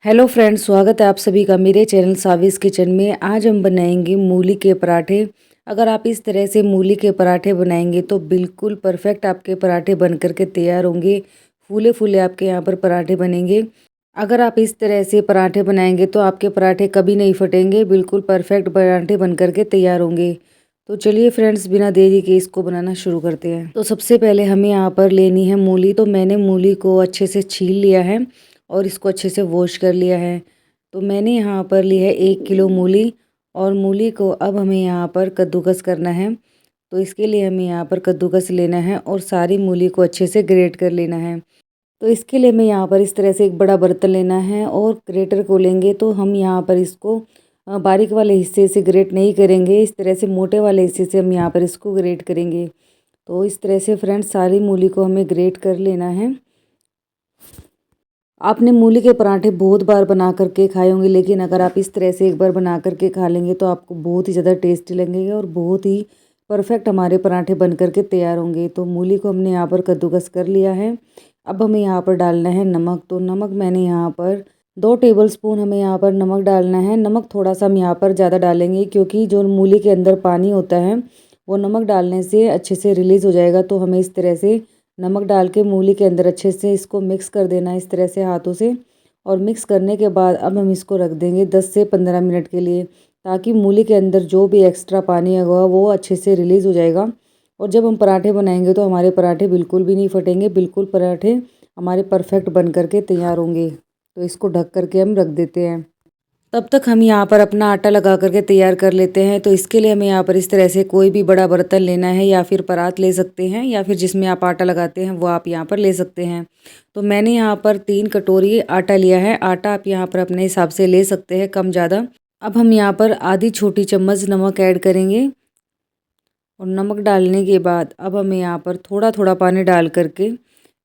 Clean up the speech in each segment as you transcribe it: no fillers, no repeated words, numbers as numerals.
Hello friends, स्वागत है आप सभी का मेरे चैनल साविस किचन में। आज हम बनाएंगे मूली के पराठे। अगर आप इस तरह से मूली के पराठे बनाएंगे तो बिल्कुल परफेक्ट आपके पराठे बन करके तैयार होंगे। फूले फूले आपके यहाँ पर पराठे बनेंगे। अगर आप इस तरह से पराठे बनाएंगे तो आपके पराठे कभी नहीं फटेंगे, बिल्कुल परफेक्ट पराठे बन करके तैयार होंगे। तो चलिए फ्रेंड्स, बिना देरी के इसको बनाना शुरू करते हैं। तो सबसे पहले हमें यहाँ पर लेनी है मूली। तो मैंने मूली को अच्छे से छील लिया है और इसको अच्छे से वॉश कर लिया है। तो मैंने यहाँ पर ली है 1 किलो मूली। और मूली को अब हमें यहाँ पर कद्दूकस करना है। तो इसके लिए हमें यहाँ पर कद्दूकस लेना है और सारी मूली को अच्छे से ग्रेट कर लेना है। तो इसके लिए हमें यहाँ पर इस तरह से एक बड़ा बर्तन लेना है और ग्रेटर को लेंगे। तो हम यहाँ पर इसको बारीक वाले हिस्से से ग्रेट नहीं करेंगे, इस तरह से मोटे वाले हिस्से से हम यहाँ पर इसको ग्रेट करेंगे। तो इस तरह से फ्रेंड्स सारी मूली को हमें ग्रेट कर लेना है। आपने मूली के पराठे बहुत बार बना करके खाए होंगे, लेकिन अगर आप इस तरह से एक बार बना करके खा लेंगे तो आपको बहुत ही ज़्यादा टेस्टी लगेंगे और बहुत ही परफेक्ट हमारे पराठे बन करके तैयार होंगे। तो मूली को हमने यहाँ पर कद्दूकस कर लिया है। अब हमें यहाँ पर डालना है नमक। तो नमक मैंने यहाँ पर 2 टेबल स्पून हमें यहाँ पर नमक डालना है। नमक थोड़ा सा हम यहाँ पर ज़्यादा डालेंगे क्योंकि जो मूली के अंदर पानी होता है वो नमक डालने से अच्छे से रिलीज़ हो जाएगा। तो हमें इस तरह से नमक डाल के मूली के अंदर अच्छे से इसको मिक्स कर देना है, इस तरह से हाथों से। और मिक्स करने के बाद अब हम इसको रख देंगे 10 से 15 मिनट के लिए, ताकि मूली के अंदर जो भी एक्स्ट्रा पानी होगा वो अच्छे से रिलीज़ हो जाएगा। और जब हम पराठे बनाएंगे तो हमारे पराठे बिल्कुल भी नहीं फटेंगे, बिल्कुल पराठे हमारे परफेक्ट बन करके तैयार होंगे। तो इसको ढक करके हम रख देते हैं। तब तक हम यहाँ पर अपना आटा लगा करके तैयार कर लेते हैं। तो इसके लिए हमें यहाँ पर इस तरह से कोई भी बड़ा बर्तन लेना है, या फिर परात ले सकते हैं, या फिर जिसमें आप आटा लगाते हैं वो आप यहाँ पर ले सकते हैं। तो मैंने यहाँ पर 3 कटोरी आटा लिया है। आटा आप यहाँ पर अपने हिसाब से ले सकते हैं, कम ज़्यादा। अब हम यहाँ पर आधी छोटी चम्मच नमक ऐड करेंगे। और नमक डालने के बाद अब हमें यहाँ पर थोड़ा थोड़ा पानी डाल करके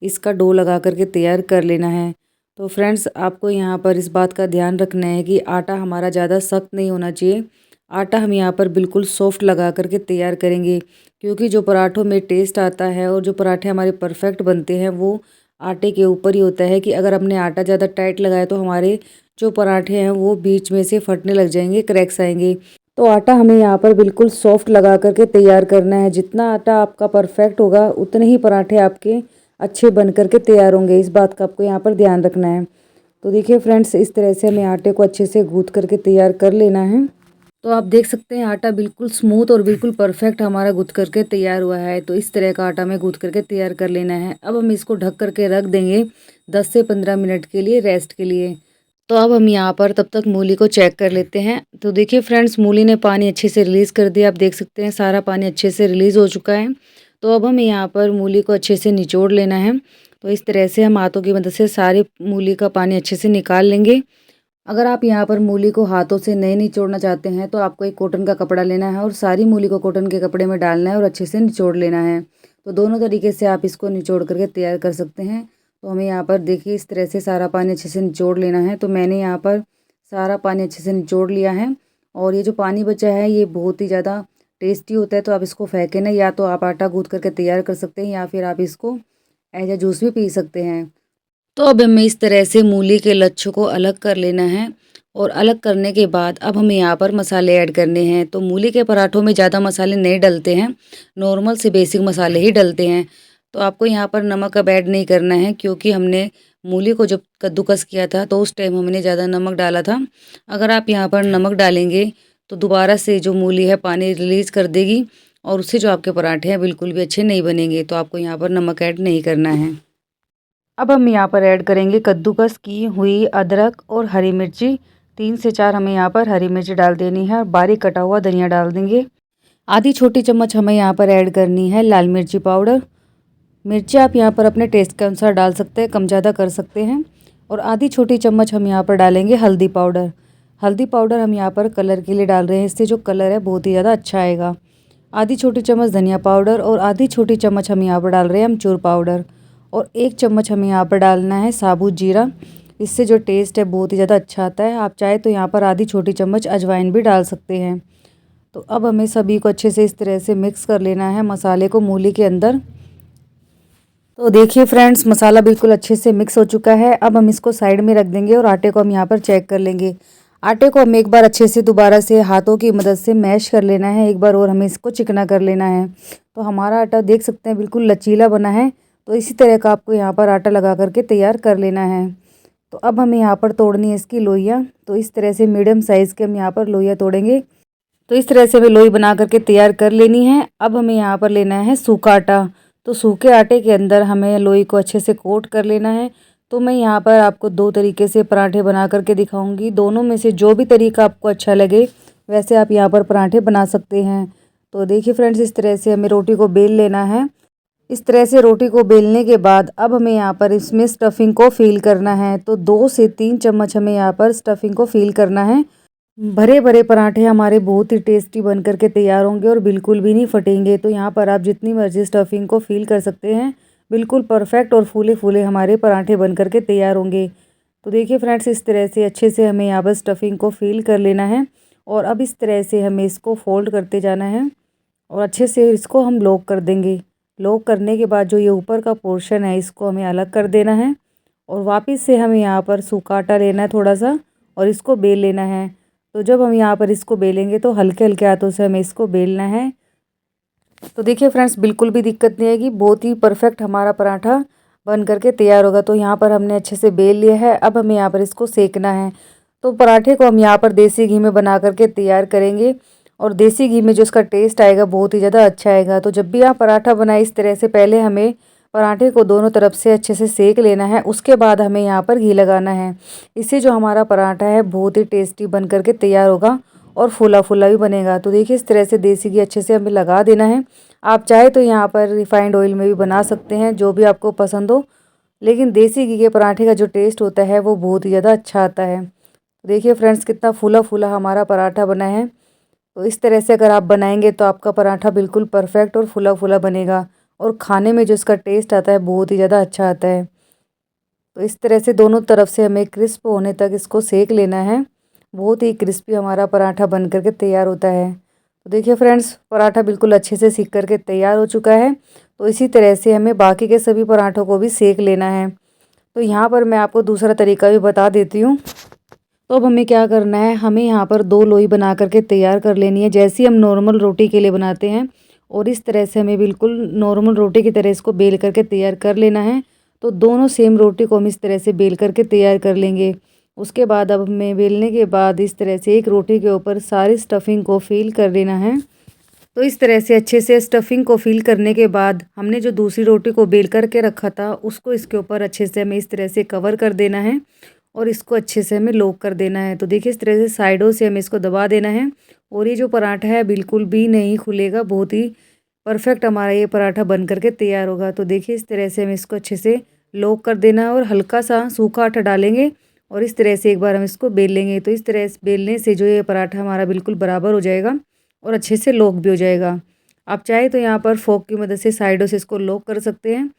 इसका डो लगा करके तैयार कर लेना है। तो फ्रेंड्स, आपको यहाँ पर इस बात का ध्यान रखना है कि आटा हमारा ज़्यादा सख्त नहीं होना चाहिए। आटा हम यहाँ पर बिल्कुल सॉफ्ट लगा करके तैयार करेंगे, क्योंकि जो पराठों में टेस्ट आता है और जो पराठे हमारे परफेक्ट बनते हैं वो आटे के ऊपर ही होता है। कि अगर हमने आटा ज़्यादा टाइट लगाया तो हमारे जो पराठे हैं वो बीच में से फटने लग जाएंगे, क्रैक्स आएंगे। तो आटा हमें यहाँ पर बिल्कुल सॉफ्ट लगा करके तैयार करना है। जितना आटा आपका परफेक्ट होगा उतने ही पराठे आपके अच्छे बन करके तैयार होंगे। इस बात का आपको यहाँ पर ध्यान रखना है। तो देखिए फ्रेंड्स, इस तरह से हमें आटे को अच्छे से गूँथ करके तैयार कर लेना है। तो आप देख सकते हैं आटा बिल्कुल स्मूथ और बिल्कुल परफेक्ट हमारा गूँथ करके तैयार हुआ है। तो इस तरह का आटा हमें गूँथ करके तैयार कर लेना है। अब हम इसको ढक करके रख देंगे 10 से 15 मिनट के लिए, रेस्ट के लिए। तो अब हम यहाँ पर तब तक मूली को चेक कर लेते हैं। तो देखिए फ्रेंड्स, मूली ने पानी अच्छे से रिलीज़ कर दिया। आप देख सकते हैं सारा पानी अच्छे से रिलीज़ हो चुका है। तो अब हमें यहाँ पर मूली को अच्छे से निचोड़ लेना है। तो इस तरह से हम हाथों की मदद से सारी मूली का पानी अच्छे से निकाल लेंगे। अगर आप यहाँ पर मूली को हाथों से नहीं निचोड़ना चाहते हैं तो आपको एक कॉटन का कपड़ा लेना है और सारी मूली को कॉटन के कपड़े में डालना है और अच्छे से निचोड़ लेना है। तो दोनों तरीके से आप इसको निचोड़ करके तैयार कर सकते हैं। तो हमें यहाँ पर देखिए इस तरह से सारा पानी अच्छे से निचोड़ लेना है। तो मैंने यहाँ पर सारा पानी अच्छे से निचोड़ लिया है। और ये जो पानी बचा है ये बहुत ही ज़्यादा टेस्टी होता है, तो आप इसको फेंकें ना। या तो आप आटा गूँथ करके तैयार कर सकते हैं, या फिर आप इसको एज ए जूस भी पी सकते हैं। तो अब हमें इस तरह से मूली के लच्छों को अलग कर लेना है। और अलग करने के बाद अब हमें यहाँ पर मसाले ऐड करने हैं। तो मूली के पराठों में ज़्यादा मसाले नहीं डलते हैं, नॉर्मल से बेसिक मसाले ही डलते हैं। तो आपको यहाँ पर नमक अब ऐड नहीं करना है, क्योंकि हमने मूली को जब कद्दूकस किया था तो उस टाइम हमने ज़्यादा नमक डाला था। अगर आप यहाँ पर नमक डालेंगे तो दोबारा से जो मूली है पानी रिलीज़ कर देगी, और उससे जो आपके पराठे हैं बिल्कुल भी अच्छे नहीं बनेंगे। तो आपको यहाँ पर नमक ऐड नहीं करना है। अब हम यहाँ पर ऐड करेंगे कद्दूकस की हुई अदरक और हरी मिर्ची। 3 से 4 हमें यहाँ पर हरी मिर्ची डाल देनी है और बारीक कटा हुआ धनिया डाल देंगे। आधी छोटी चम्मच हमें यहाँ पर ऐड करनी है लाल मिर्ची पाउडर। मिर्ची आप यहाँ पर अपने टेस्ट के अनुसार डाल सकते हैं, कम ज़्यादा कर सकते हैं। और आधी छोटी चम्मच हम यहाँ पर डालेंगे हल्दी पाउडर। हल्दी पाउडर हम यहाँ पर कलर के लिए डाल रहे हैं, इससे जो कलर है बहुत ही ज़्यादा अच्छा आएगा। आधी छोटी चम्मच धनिया पाउडर और आधी छोटी चम्मच हम यहाँ पर डाल रहे हैं अमचूर पाउडर। और 1 चम्मच हमें यहाँ पर डालना है साबुत जीरा। इससे जो टेस्ट है बहुत ही ज़्यादा अच्छा आता है। आप चाहे तो यहाँ पर आधी छोटी चम्मच अजवाइन भी डाल सकते हैं। तो अब हमें सभी को अच्छे से इस तरह से मिक्स कर लेना है मसाले को मूली के अंदर। तो देखिए फ्रेंड्स, मसाला बिल्कुल अच्छे से मिक्स हो चुका है। अब हम इसको साइड में रख देंगे और आटे को हम यहाँ पर चेक कर लेंगे। आटे को हम एक बार अच्छे से दोबारा से हाथों की मदद से मैश कर लेना है। एक बार और हमें इसको चिकना कर लेना है। तो हमारा आटा देख सकते हैं बिल्कुल लचीला बना है। तो इसी तरह का आपको यहाँ पर आटा लगा करके तैयार कर लेना है। तो अब हमें यहाँ पर तोड़नी है इसकी लोइयाँ। तो इस तरह से मीडियम साइज़ के हम यहाँ पर लोइयाँ तोड़ेंगे। तो इस तरह से हमें लोई बना करके तैयार कर लेनी है। अब हमें यहाँ पर लेना है सूखा आटा। तो सूखे आटे के अंदर हमें लोई को अच्छे से कोट कर लेना है। तो मैं यहाँ पर आपको 2 तरीके से पराठे बना करके दिखाऊंगी। दोनों में से जो भी तरीका आपको अच्छा लगे वैसे आप यहाँ पर पराठे बना सकते हैं। तो देखिए फ्रेंड्स, इस तरह से हमें रोटी को बेल लेना है। इस तरह से रोटी को बेलने के बाद अब हमें यहाँ पर इसमें स्टफिंग को फिल करना है। तो 2 से 3 चम्मच हमें यहाँ पर स्टफिंग को फिल करना है। भरे भरे पराठे हमारे बहुत ही टेस्टी बन करके तैयार होंगे और बिल्कुल भी नहीं फटेंगे। तो यहाँ पर आप जितनी मर्जी स्टफिंग को फिल कर सकते हैं। बिल्कुल परफेक्ट और फूले फूले हमारे पराठे बन करके तैयार होंगे। तो देखिए फ्रेंड्स, इस तरह से अच्छे से हमें यहाँ पर स्टफिंग को फिल कर लेना है। और अब इस तरह से हमें इसको फोल्ड करते जाना है और अच्छे से इसको हम लॉक कर देंगे। लॉक करने के बाद जो ये ऊपर का पोर्शन है इसको हमें अलग कर देना है। और वापस से हमें यहाँ पर सूखा आटा लेना है थोड़ा सा और इसको बेल लेना है। तो जब हम यहाँ पर इसको बेलेंगे तो हल्के हल्के हाथों से हमें इसको बेलना है। तो देखिए फ्रेंड्स, बिल्कुल भी दिक्कत नहीं आएगी। बहुत ही परफेक्ट हमारा पराठा बन करके तैयार होगा। तो यहाँ पर हमने अच्छे से बेल लिया है। अब हमें यहाँ पर इसको सेकना है। तो पराठे को हम यहाँ पर देसी घी में बना करके तैयार करेंगे। और देसी घी में जो इसका टेस्ट आएगा बहुत ही ज़्यादा अच्छा आएगा। तो जब भी आप पराठा बनाए इस तरह से पहले हमें पराठे को दोनों तरफ से अच्छे से सेक लेना है। उसके बाद हमें यहाँ पर घी लगाना है। इससे जो हमारा पराठा है बहुत ही टेस्टी बन करके तैयार होगा और फूला फूला भी बनेगा। तो देखिए इस तरह से देसी घी अच्छे से हमें लगा देना है। आप चाहे तो यहाँ पर रिफाइंड ऑयल में भी बना सकते हैं, जो भी आपको पसंद हो। लेकिन देसी घी के पराठे का जो टेस्ट होता है वो बहुत ही ज़्यादा अच्छा आता है। देखिए फ्रेंड्स, कितना फूला फूला हमारा पराठा बना है। तो इस तरह से अगर आप बनाएंगे तो आपका पराठा बिल्कुल परफेक्ट और फूला फूला बनेगा और खाने में जो इसका टेस्ट आता है बहुत ही ज़्यादा अच्छा आता है। तो इस तरह से दोनों तरफ से हमें क्रिस्प होने तक इसको सेक लेना है। बहुत ही क्रिस्पी हमारा पराठा बन करके तैयार होता है। तो देखिए फ्रेंड्स, पराठा बिल्कुल अच्छे से सीक करके तैयार हो चुका है। तो इसी तरह से हमें बाकी के सभी पराठों को भी सेक लेना है। तो यहाँ पर मैं आपको दूसरा तरीका भी बता देती हूँ। तो अब हमें क्या करना है, हमें यहाँ पर 2 लोई बना करके तैयार कर लेनी है, जैसी हम नॉर्मल रोटी के लिए बनाते हैं। और इस तरह से हमें बिल्कुल नॉर्मल रोटी की तरह इसको बेल करके तैयार कर लेना है। तो दोनों सेम रोटी को हम इस तरह से बेल करके तैयार कर लेंगे। उसके बाद अब हमें बेलने के बाद इस तरह से एक रोटी के ऊपर सारी स्टफिंग को फिल कर लेना है। तो इस तरह से अच्छे से स्टफिंग को फिल करने के बाद हमने जो दूसरी रोटी को बेल करके रखा था उसको इसके ऊपर अच्छे से हमें इस तरह से कवर कर देना है और इसको अच्छे से हमें लॉक कर देना है। तो देखिए इस तरह से साइडों से हमें इसको दबा देना है और ये जो पराठा है बिल्कुल भी नहीं खुलेगा। बहुत ही परफेक्ट हमारा ये पराठा बन करके तैयार होगा। तो देखिए इस तरह से हमें इसको अच्छे से लॉक कर देना है और हल्का सा सूखा आटा डालेंगे और इस तरह से एक बार हम इसको बेल लेंगे। तो इस तरह से बेलने से जो ये पराठा हमारा बिल्कुल बराबर हो जाएगा और अच्छे से लॉक भी हो जाएगा। आप चाहे तो यहाँ पर फोक की मदद से साइडों से इसको लॉक कर सकते हैं।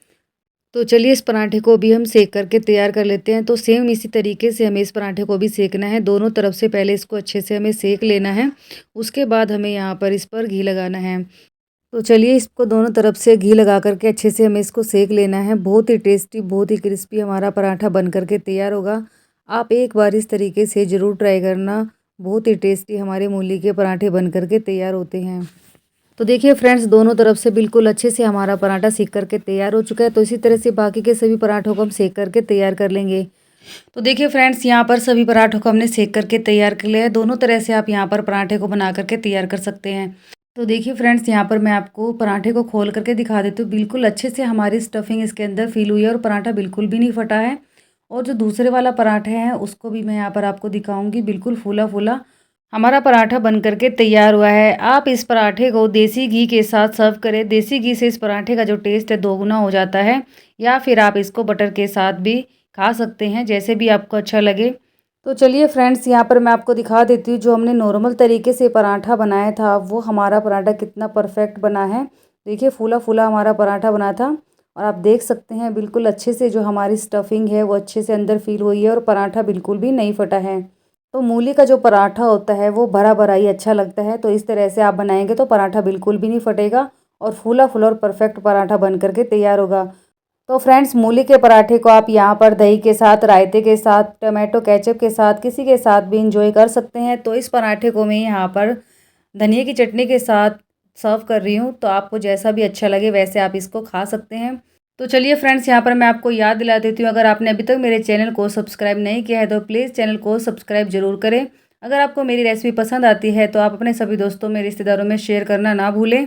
तो चलिए इस पराठे को भी हम सेक करके तैयार कर लेते हैं। तो सेम इसी तरीके से हमें इस पराठे को भी सेकना है। दोनों तरफ से पहले इसको अच्छे से हमें सेक लेना है। उसके बाद हमें यहाँ पर इस पर घी लगाना है। तो चलिए इसको दोनों तरफ से घी लगा करके अच्छे से हमें इसको सेक लेना है। बहुत ही टेस्टी, बहुत ही क्रिस्पी हमारा पराठा बन करके तैयार होगा। आप एक बार इस तरीके से ज़रूर ट्राई करना। बहुत ही टेस्टी हमारे मूली के पराठे बन करके तैयार होते हैं। तो देखिए फ्रेंड्स, दोनों तरफ से बिल्कुल अच्छे से हमारा पराठा सेक करके तैयार हो चुका है। तो इसी तरह से बाकी के सभी पराठों को हम सेक करके तैयार कर लेंगे। तो देखिए फ्रेंड्स, यहाँ पर सभी पराठों को हमने सेक करके तैयार कर लिया है। दोनों तरह से आप यहाँ पर पराठे को बना करके तैयार कर सकते हैं। तो देखिए फ्रेंड्स, यहाँ पर मैं आपको पराठे को खोल करके दिखा देती हूँ। बिल्कुल अच्छे से हमारी स्टफिंग इसके अंदर फिल हुई है और पराठा बिल्कुल भी नहीं फटा है। और जो दूसरे वाला पराठा है उसको भी मैं यहाँ पर आपको दिखाऊंगी। बिल्कुल फूला फूला हमारा पराठा बन करके तैयार हुआ है। आप इस पराठे को देसी घी के साथ सर्व करें। देसी घी से इस पराठे का जो टेस्ट है दोगुना हो जाता है। या फिर आप इसको बटर के साथ भी खा सकते हैं, जैसे भी आपको अच्छा लगे। तो चलिए फ्रेंड्स, यहाँ पर मैं आपको दिखा देती हूँ जो हमने नॉर्मल तरीके से पराठा बनाया था वो हमारा पराठा कितना परफेक्ट बना है। देखिए फूला फूला हमारा पराठा बना था और आप देख सकते हैं बिल्कुल अच्छे से जो हमारी स्टफिंग है वो अच्छे से अंदर फील हुई है और पराठा बिल्कुल भी नहीं फटा है। तो मूली का जो पराठा होता है वो भरा भरा ही अच्छा लगता है। तो इस तरह से आप बनाएंगे तो पराठा बिल्कुल भी नहीं फटेगा और फूला फूला और परफेक्ट पराठा बन करके तैयार होगा। तो फ्रेंड्स, मूली के पराठे को आप यहाँ पर दही के साथ, रायते के साथ, टमाटो केचप के साथ, किसी के साथ भी इंजॉय कर सकते हैं। तो इस पराठे को मैं यहाँ पर धनिया की चटनी के साथ सर्व कर रही हूँ। तो आपको जैसा भी अच्छा लगे वैसे आप इसको खा सकते हैं। तो चलिए फ्रेंड्स, यहाँ पर मैं आपको याद दिला देती हूँ, अगर आपने अभी तक मेरे चैनल को सब्सक्राइब नहीं किया है तो प्लीज़ चैनल को सब्सक्राइब ज़रूर करें। अगर आपको मेरी रेसिपी पसंद आती है तो आप अपने सभी दोस्तों में, रिश्तेदारों में शेयर करना ना भूलें।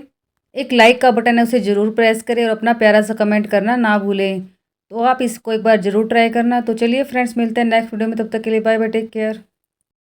एक लाइक का बटन है उसे ज़रूर प्रेस करें और अपना प्यारा सा कमेंट करना ना भूलें। तो आप इसको एक बार ज़रूर ट्राई करना। तो चलिए फ्रेंड्स, मिलते हैं नेक्स्ट वीडियो में, तब तक के लिए बाय बाय, टेक केयर।